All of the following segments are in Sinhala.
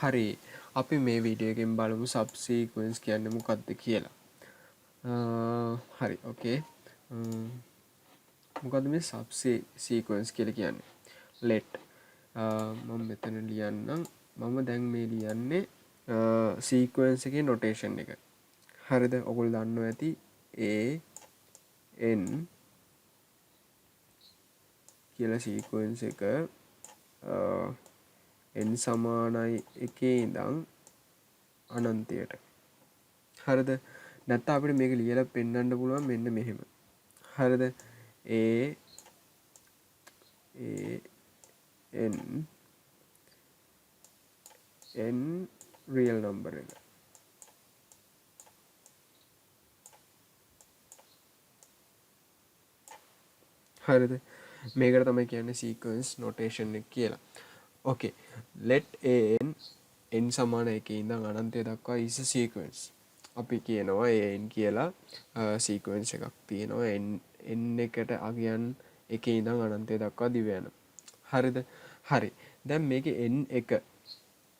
හරි අපි මේ වීඩියෝ එකෙන් බලමු සබ් සීක්වෙන්ස් කියන්නේ මොකක්ද කියලා. හරි ඕකේ. මොකද්ද මේ සබ් සීක්වෙන්ස් කියලා කියන්නේ? let මම මෙතන ලියන්නම්. මම දැන් මේ ලියන්නේ සීක්වෙන්ස් එකේ නොටේෂන් එක. හරිද? ඔයගොල්ලෝ දන්නවා ඇති a n කියලා සීක්වෙන්ස් එක n සමානයි එකේ ඉඳන් අනන්තයට. හරිද? නැත්නම් අපිට මේක ලියලා පෙන්වන්න පුළුවන් මෙන්න මෙහෙම. හරිද? a n real number එක. හරිද? මේකට තමයි කියන්නේ sequence notation එක කියලා. okay let an n සමාන එකේ ඉඳන් අනන්තය දක්වා is a sequence. අපි කියනවා an කියලා sequence එකක් තියෙනවා n එකට අගයන් එකේ ඉඳන් අනන්තය දක්වා දිව යන. හරිද? හරි. දැන් මේකේ n එක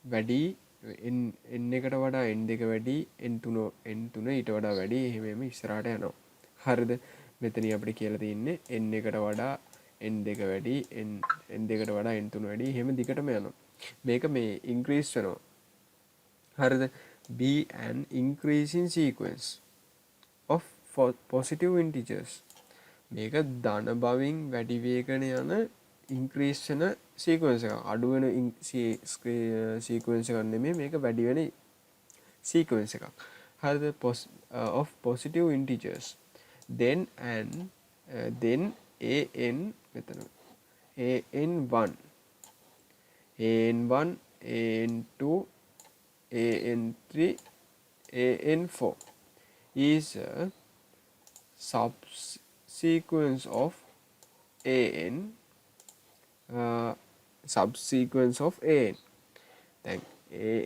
වැඩි n එකට වඩා n දෙක වැඩි n3 ඊට වඩා වැඩි එහෙම ඉස්සරහට යනවා. හරිද? මෙතන අපිට කියලා තියෙන්නේ n එකට වඩා n දෙක වැඩි n දෙකට වඩා n3 වැඩි එහෙම දිගටම යනවා. මේක මේ ඉන්ක්‍රීස් වෙනවා. හරිද? be an increasing sequence of positive integers. මේක ධන බවින් වැඩි වේගන යන ඉන්ක්‍රීස් වෙන සීක්වෙන්ස් එකක්. අඩු වෙන සීක්වෙන්ස් එකක් නෙමෙයි මේක වැඩි වෙන සීක්වෙන්ස් එකක්. හරිද? of positive integers. then an මෙතන an1 an2 an3 an4 is a subsequence of an subsequence of an. දැන්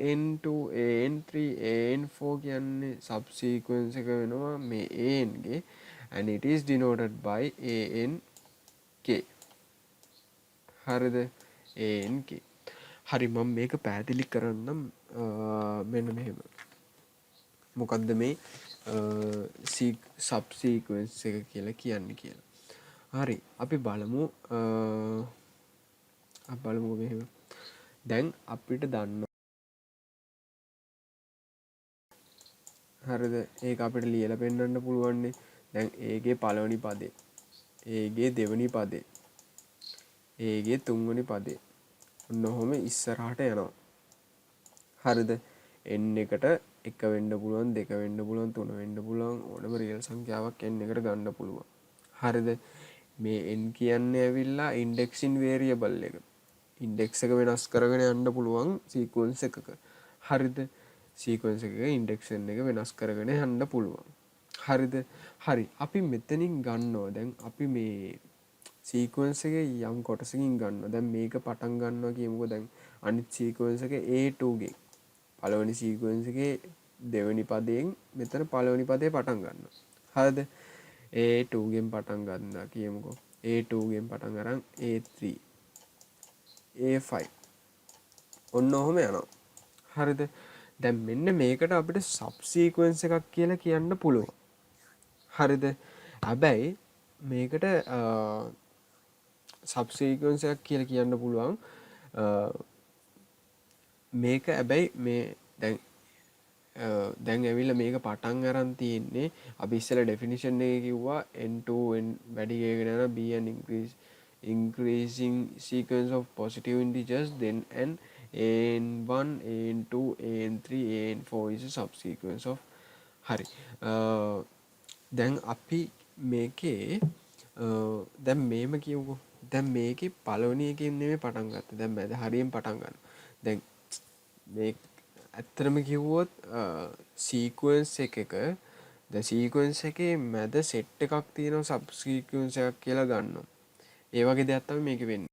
an2 an3 an4 කියන්නේ subsequence එක වෙනවා මේ an ගේ and it is denoted by ank. හරිද? ank. හරි මම මේක පැහැදිලි කරන්නම් මෙන්න මෙහෙම. මොකද්ද මේ සබ් සීක්වෙන්ස් එක කියලා කියන්නේ කියලා. හරි අපි බලමු මෙහෙම. දැන් අපිට දන්න හරිද? ඒක අපිට ලියලා පෙන්නන්න පුළුවන්නේ. දැන් a ගේ පළවෙනි පදේ, a ගේ දෙවෙනි පදේ, a ගේ තුන්වෙනි පදේ. ඔන්න ඔහොම ඉස්සරහට යනවා. හරිද? n එකට 1 වෙන්න පුළුවන්, 2 වෙන්න පුළුවන්, 3 වෙන්න පුළුවන් ඕනම රියල් සංඛ්‍යාවක් n එකට ගන්න පුළුවන්. හරිද? මේ n කියන්නේ ඇවිල්ලා ඉන්ඩෙක්සින් වේරියබල් එක. ඉන්ඩෙක්ස් එක වෙනස් කරගෙන යන්න පුළුවන් සීක්වෙන්ස් එකක. හරිද? සීක්වෙන්ස් එකක ඉන්ඩෙක්ෂන් එක වෙනස් කරගෙන යන්න පුළුවන්. හරිද? හරි. අපි මෙතනින් ගන්නවා දැන් අපි මේ සීක්වෙන්ස් එකේ යම් කොටසකින් ගන්නවා. දැන් මේක පටන් ගන්නවා කියමුකෝ. දැන් අනිත් සීක්වෙන්ස් එක a2 ගෙන්. පළවෙනි සීක්වෙන්ස් එකේ දෙවෙනි පදයෙන් මෙතන පළවෙනි පදේ පටන් ගන්නවා. හරිද? a2 ගෙන් පටන් ගන්නවා කියමුකෝ. a2 ගෙන් පටන් අරන් a3 a5 ඔන්න ඔහොම යනවා. හරිද? දැන් මෙන්න මේකට අපිට සබ් සීක්වෙන්ස් එකක් කියලා කියන්න පුළුවන්. හරිද? හැබැයි මේකට සබ් සීක්වෙන්ස් එකක් කියලා කියන්න පුළුවන්. මේක හැබැයි මේ දැන් ඇවිල්ලා මේක පටන් අරන් තියෙන්නේ අපි ඉස්සෙල්ලා ඩෙෆිනිෂන් එකේ කිව්වා n2 n වැඩි වේගන යන be an increasing sequence of positive integers then an1 an2 an3 an4 is a subsequence of. හරි දැන් අපි මේකේ දැන් මේම කියමුකෝ. දැන් මේකේ පළවෙනි එකෙන් නෙමෙයි පටන් ගත්තේ. දැන් මැද හරියෙන් පටන් ගන්න. දැන් මේ ඇත්තටම කිව්වොත් සීක්වෙන්ස් එකක දැන් සීක්වෙන්ස් එකේ මැද සෙට් එකක් තියෙනවා සබ් සීක්වෙන්ස් එකක් කියලා ගන්නවා. ඒ වගේ දෙයක් තමයි මේකේ වෙන්නේ.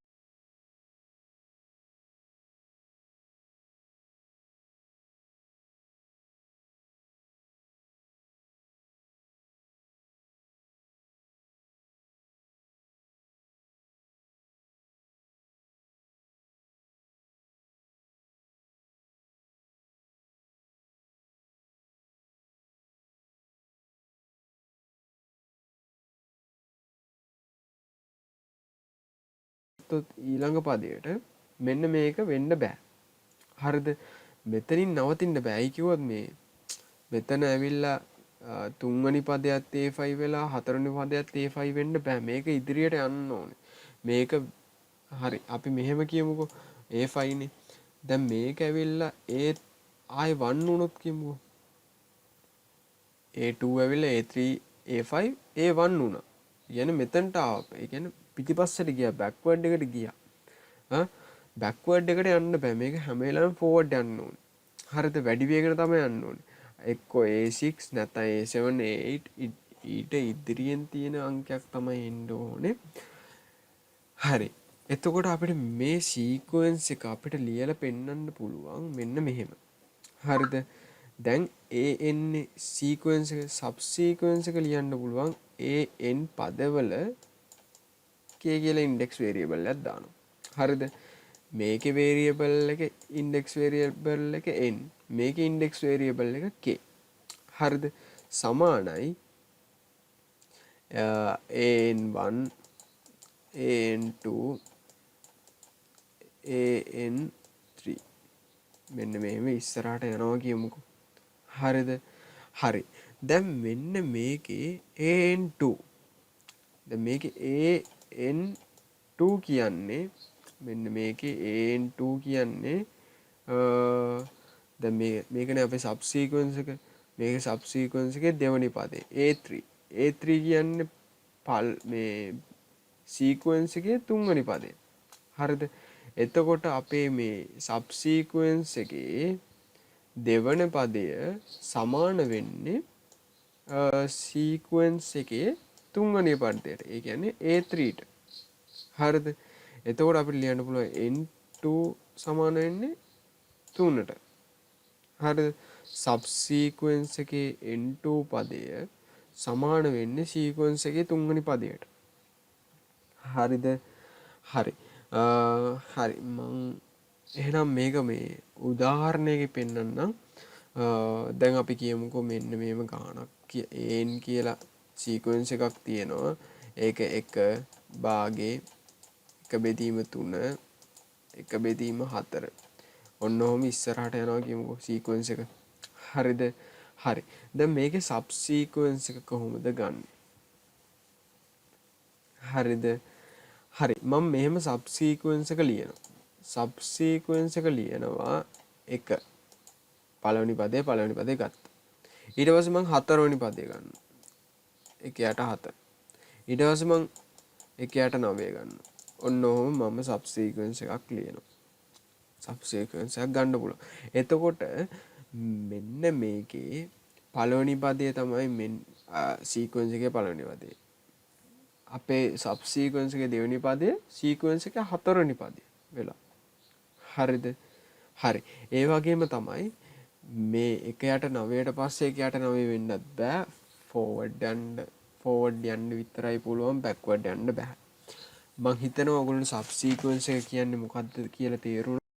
ගත්තොත් ඊළඟ පදයට මෙන්න මේක වෙන්න බෑ. හරිද? මෙතනින් නවතින්න බෑයි කිව්වොත් මේ මෙතන ඇවිල්ලා තුන්වෙනි පදයට A5 වෙලා හතරවෙනි පදයට A5 වෙන්න බෑ. මේක ඉදිරියට යන්න ඕනේ. මේක හරි. අපි මෙහෙම කියමුකෝ A5 නේ. දැන් මේක ඇවිල්ලා A ආයි 1 වුණොත් කියමුකෝ. A2 ඇවිල්ලා A3 A5 A1 වුණා. කියන්නේ මෙතනට ආවා. ඒ කියන්නේ පිටිපස්සට ගියා බෑක්වර්ඩ් එකට ගියා. බෑක්වර්ඩ් එකට යන්න බෑ. මේක හැම වෙලාවෙම ෆෝවර්ඩ් යන්න ඕනේ. හරිද? වැඩි වේගකට තමයි යන්න ඕනේ. එක්කෝ A6 නැත්නම් A7 A8 ඊට ඉදිරියෙන් තියෙන අංකයක් තමයි එන්න ඕනේ. හරි. එතකොට අපිට මේ සීක්වෙන්ස් එක අපිට ලියලා පෙන්වන්න පුළුවන් මෙන්න මෙහෙම. හරිද? දැන් an සීක්වෙන්ස් එක සබ් සීක්වෙන්ස් එක ලියන්න පුළුවන් an පදවල k කියලා ඉන්ඩෙක්ස් වේරියබල් එකක් දානවා. හරිද? මේකේ වේරියබල් එක ඉන්ඩෙක්ස් වේරියබල් එක n. මේකේ ඉන්ඩෙක්ස් වේරියබල් එක k. හරිද? සමානයි an1 an2 an3 මෙන්න මෙහෙම ඉස්සරහට යනවා කියමුකෝ. හරිද? හරි. දැන් මෙන්න මේකේ an2. දැන් මේකේ an2 කියන්නේ මෙන්න මේකේ an2 කියන්නේ දැන් මේකනේ අපේ සබ් සීක්වෙන්ස් එක. මේකේ සබ් සීක්වෙන්ස් එකේ දෙවෙනි පදේ a3. a3 කියන්නේ මේ සීක්වෙන්ස් එකේ තුන්වෙනි පදේ. හරිද? එතකොට අපේ මේ සබ් සීක්වෙන්ස් එකේ දෙවන පදය සමාන වෙන්නේ සීක්වෙන්ස් එකේ තුන්වෙනි පදයට. ඒ කියන්නේ A3ට. හරිද? එතකොට අපිට ලියන්න පුළුවන් N2 සමාන වෙන්නේ 3ට. හරිද? සබ් සීක්වෙන්ස් එකේ N2 පදය සමාන වෙන්නේ සීක්වෙන්ස් එකේ තුන්වෙනි පදයට. හරිද? හරි. හරි. එහෙනම් මේක මේ උදාහරණයකින් පෙන්නන්නම්. දැන් අපි කියමුකෝ මෙන්න මේම ගානක් an කියලා සීක්වෙන්ස් එකක් තියෙනවා. ඒක 1 භාගේ 1 බෙදීම 3 1 බෙදීම 4. ඔන්න ඔහොම ඉස්සරහට යනවා කියමුකෝ සීක්වෙන්ස් එක. හරිද? හරි. දැන් මේකේ සබ් සීක්වෙන්ස් එක කොහොමද ගන්නෙ? හරිද? හරි. මම මෙහෙම සබ් සීක්වෙන්ස් එක ලියනවා. සබ් සීක්වෙන්ස් එක ලියනවා 1 පළවෙනි පදේ ගත්තා. ඊට පස්සේ මම හතරවෙනි පදේ ගන්නවා. 1 යට 4. ඊට පස්සේ මම 1 යට 9 ගන්නවා. ඔන්න ඔහොම මම සබ් සීක්වෙන්ස් එකක් ලියනවා. සබ් සීක්වෙන්ස් එකක් ගන්න පුළුවන්. එතකොට මෙන්න මේකේ පළවෙනි පදේ තමයි සීක්වෙන්ස් එකේ පළවෙනි පදේ. අපේ සබ් සීක්වෙන්ස් එකේ දෙවෙනි පදේ සීක්වෙන්ස් එකේ හතරවෙනි පදේ වෙලා. හරිද? හරි. ඒ වගේම තමයි මේ 1 යට 9ට පස්සේ 1 යට 9 වෙන්නත් බෑ. ෆෝවර්ඩ් යන්න විතරයි පුළුවන්, බෑක්වර්ඩ් යන්න බෑ. මම හිතනවා ඔයගොල්ලෝ සබ් සීක්වෙන්ස් එක කියන්නේ මොකක්ද කියලා තේරුණා.